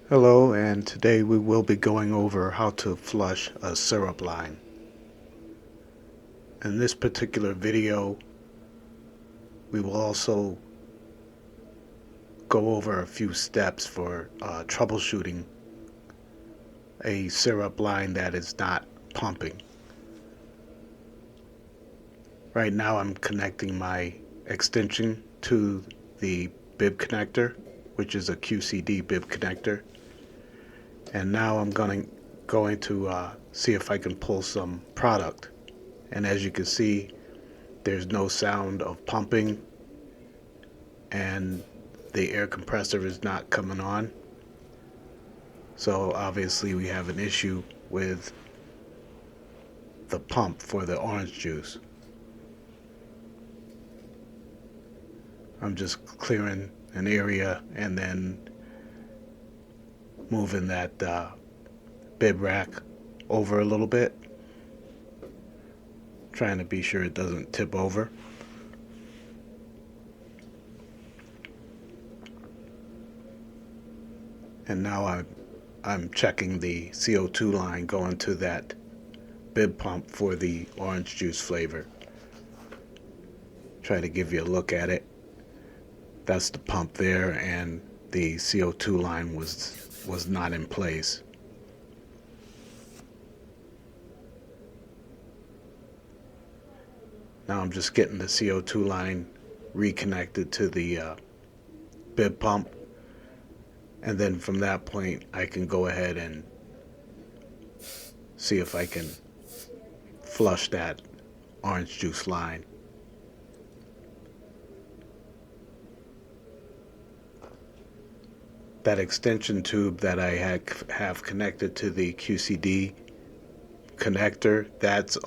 Hello, and today we will be going over how to flush a syrup line. In this particular video, we will also go over a few steps for troubleshooting a syrup line that is not pumping. Right now I'm connecting my extension to the BIB connector, which is a QCD BIB connector. And now I'm going to see if I can pull some product. And as you can see, there's no sound of pumping and the air compressor is not coming on. So obviously we have an issue with the pump for the orange juice. I'm just clearing an area and then moving that bib rack over a little bit, trying to be sure it doesn't tip over. And now I'm checking the CO2 line going to that bib pump for the orange juice flavor. Try to give you a look at it. That's the pump there, and the CO2 line was not in place. Now I'm just getting the CO2 line reconnected to the bib pump, and then from that point I can go ahead and see if I can flush that orange juice line. That extension tube that I have connected to the QCD connector, that's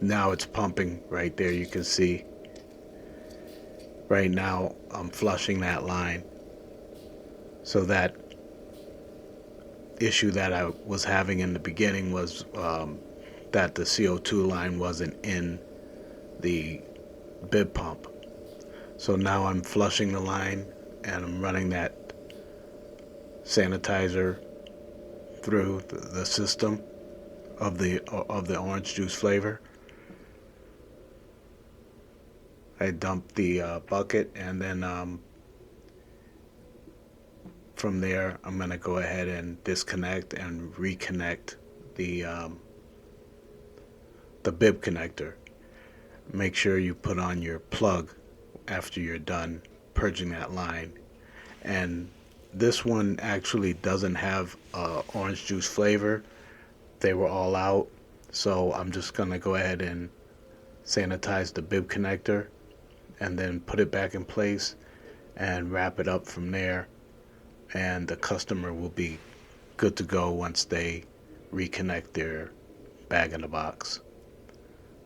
now it's pumping right there. You can see right now I'm flushing that line. So that issue that I was having in the beginning was that the CO2 line wasn't in the bib pump. So now I'm flushing the line and I'm running that sanitizer through the system of the orange juice flavor. I dumped the bucket, and then from there I'm going to go ahead and disconnect and reconnect the bib connector. Make sure you put on your plug after you're done purging that line. And this one actually doesn't have orange juice flavor. They were all out, so I'm just going to go ahead and sanitize the bib connector and then put it back in place and wrap it up from there, and the customer will be good to go once they reconnect their bag-in-the-box.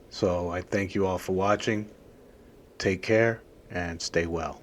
So I thank you all for watching. Take care and stay well.